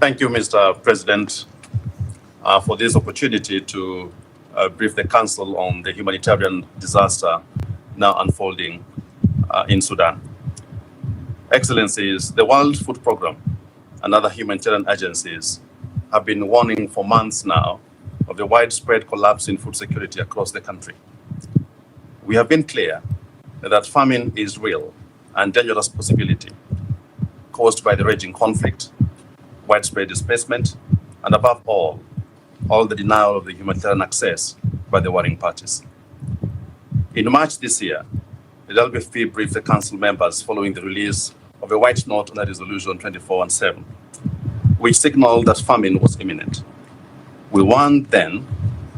Thank you, Mr. President, for this opportunity to brief the Council on the humanitarian disaster now unfolding in Sudan. Excellencies, the World Food Programme and other humanitarian agencies have been warning for months now of the widespread collapse in food security across the country. We have been clear that famine is real and dangerous possibility caused by the raging conflict, widespread displacement, and above all the denial of the humanitarian access by the warring parties. In March this year, the WFP briefed the Council members following the release of a white note on a resolution 2417, which signaled that famine was imminent. We warned then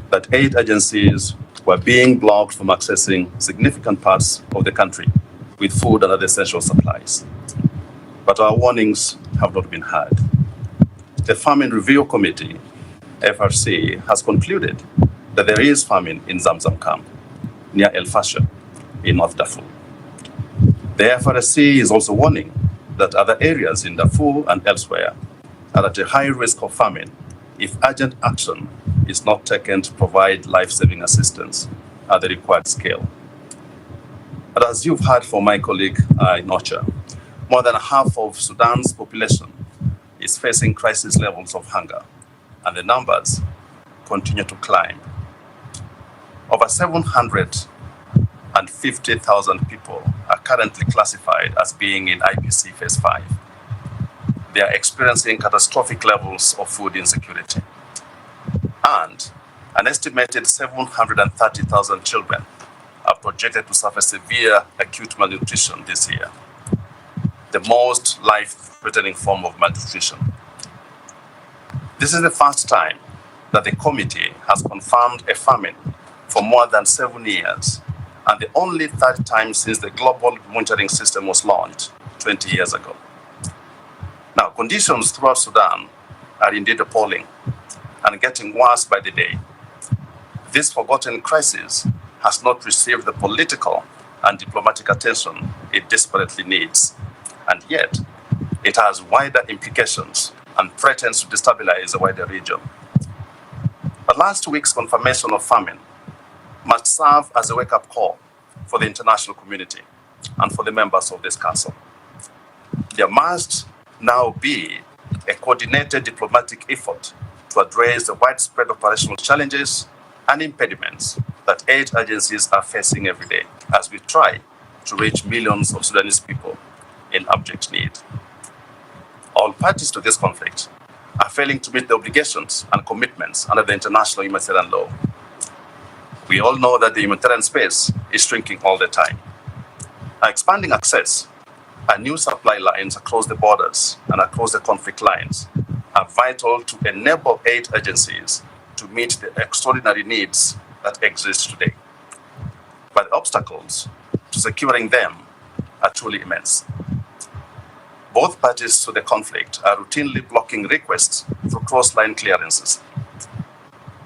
that aid agencies were being blocked from accessing significant parts of the country with food and other essential supplies. But our warnings have not been heard. The Famine Review Committee, FRC, has concluded that there is famine in Zamzam camp near El Fasher in North Darfur. The FRC is also warning that other areas in Darfur and elsewhere are at a high risk of famine if urgent action is not taken to provide life-saving assistance at the required scale. But as you've heard from my colleague in OCHA, more than half of Sudan's population is facing crisis levels of hunger, and the numbers continue to climb. Over 750,000 people are currently classified as being in IPC Phase 5. They are experiencing catastrophic levels of food insecurity. And an estimated 730,000 children are projected to suffer severe acute malnutrition this year, the most life-threatening form of malnutrition. This is the first time that the committee has confirmed a famine for more than 7 years, and the only third time since the global monitoring system was launched 20 years ago. Now, conditions throughout Sudan are indeed appalling and getting worse by the day. This forgotten crisis has not received the political and diplomatic attention it desperately needs, and yet it has wider implications and threatens to destabilize the wider region. But last week's confirmation of famine must serve as a wake-up call for the international community and for the members of this council. There must now be a coordinated diplomatic effort to address the widespread operational challenges and impediments that aid agencies are facing every day as we try to reach millions of Sudanese people in abject need. All parties to this conflict are failing to meet the obligations and commitments under the international humanitarian law. We all know that the humanitarian space is shrinking all the time. Expanding access and new supply lines across the borders and across the conflict lines are vital to enable aid agencies to meet the extraordinary needs that exist today. But the obstacles to securing them are truly immense. Both parties to the conflict are routinely blocking requests through cross-line clearances.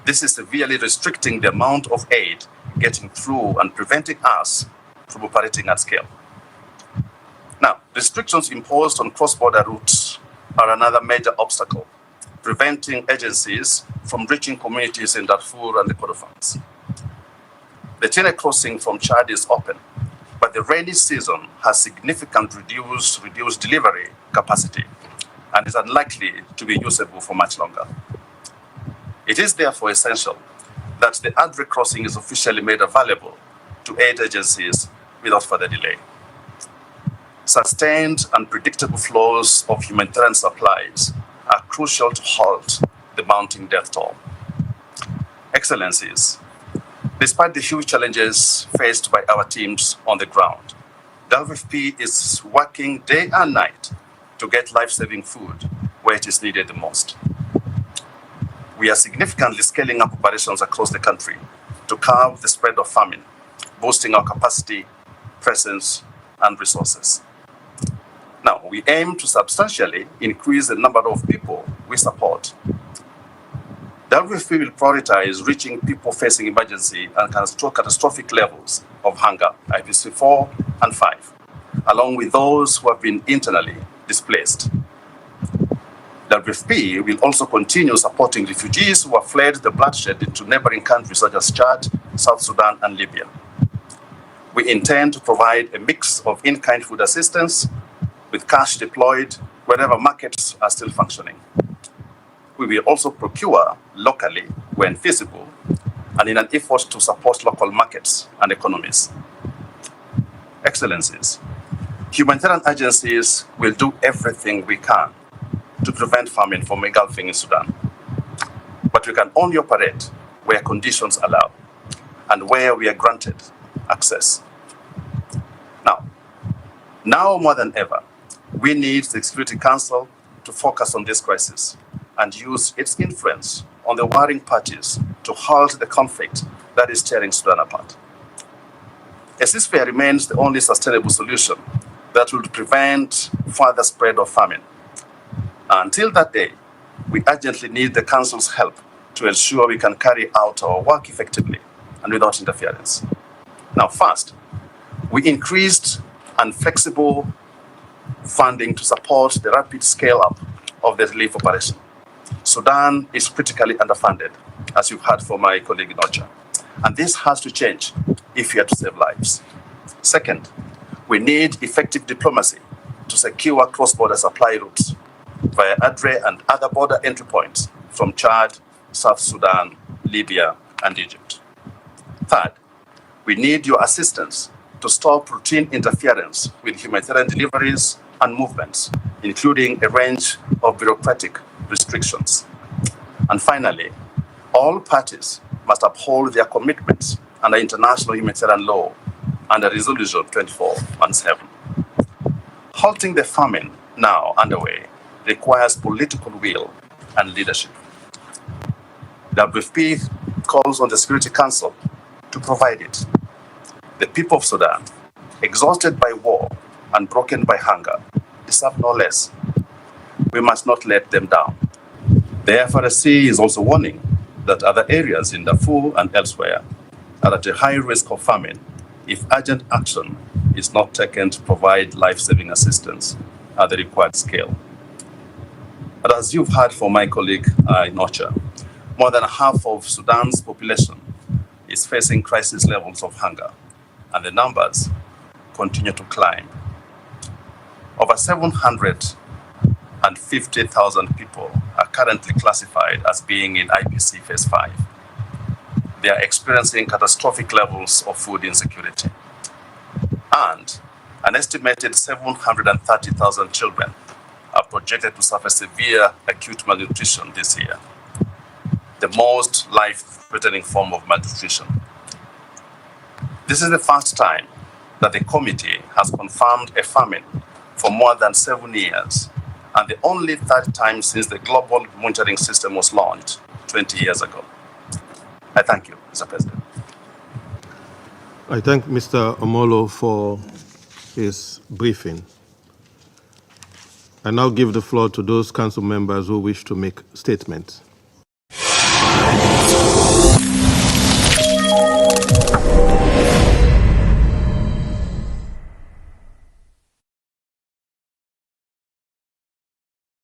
This is severely restricting the amount of aid getting through and preventing us from operating at scale. Now, restrictions imposed on cross-border routes are another major obstacle, preventing agencies from reaching communities in Darfur and the Kordofans. The China crossing from Chad is open, but the rainy season has significantly reduced delivery capacity and is unlikely to be usable for much longer. It is therefore essential that the Adre crossing is officially made available to aid agencies without further delay. Sustained and predictable flows of humanitarian supplies are crucial to halt the mounting death toll. Excellencies, despite the huge challenges faced by our teams on the ground, WFP is working day and night to get life-saving food where it is needed the most. We are significantly scaling up operations across the country to curb the spread of famine, boosting our capacity, presence, and resources. Now, we aim to substantially increase the number of people we support. WFP will prioritize reaching people facing emergency and catastrophic levels of hunger, IPC 4 and 5, along with those who have been internally displaced. WFP will also continue supporting refugees who have fled the bloodshed into neighboring countries such as Chad, South Sudan, and Libya. We intend to provide a mix of in-kind food assistance with cash deployed wherever markets are still functioning. We will also procure locally when feasible and in an effort to support local markets and economies. Excellencies, humanitarian agencies will do everything we can to prevent famine from engulfing in Sudan. But we can only operate where conditions allow and where we are granted access. Now more than ever, we need the Security Council to focus on this crisis and use its influence on the warring parties to halt the conflict that is tearing Sudan apart. A ceasefire remains the only sustainable solution that will prevent further spread of famine. Until that day, we urgently need the Council's help to ensure we can carry out our work effectively and without interference. Now, first, we increased and flexible funding to support the rapid scale-up of the relief operation. Sudan is critically underfunded, as you've heard from my colleague Nocha, and this has to change if we are to save lives. Second, we need effective diplomacy to secure cross-border supply routes via Adre and other border entry points from Chad, South Sudan, Libya, and Egypt. Third, we need your assistance to stop routine interference with humanitarian deliveries and movements, including a range of bureaucratic restrictions. And finally, all parties must uphold their commitments under international humanitarian law under Resolution 2417. Halting the famine now underway requires political will and leadership. WFP calls on the Security Council to provide it. The people of Sudan, exhausted by war and broken by hunger, deserve no less. We must not let them down. The FRSC is also warning that other areas in Darfur and elsewhere are at a high risk of famine if urgent action is not taken to provide life-saving assistance at the required scale. But as you've heard from my colleague Nocha, more than half of Sudan's population is facing crisis levels of hunger, and the numbers continue to climb. Over 750,000 people are currently classified as being in IPC Phase 5. They are experiencing catastrophic levels of food insecurity. And an estimated 730,000 children are projected to suffer severe acute malnutrition this year, the most life-threatening form of malnutrition. This is the first time that the committee has confirmed a famine for more than 7 years, and the only third time since the global monitoring system was launched 20 years ago. I thank you, Mr. President. I thank Mr. Omolo for his briefing. I now give the floor to those council members who wish to make statements.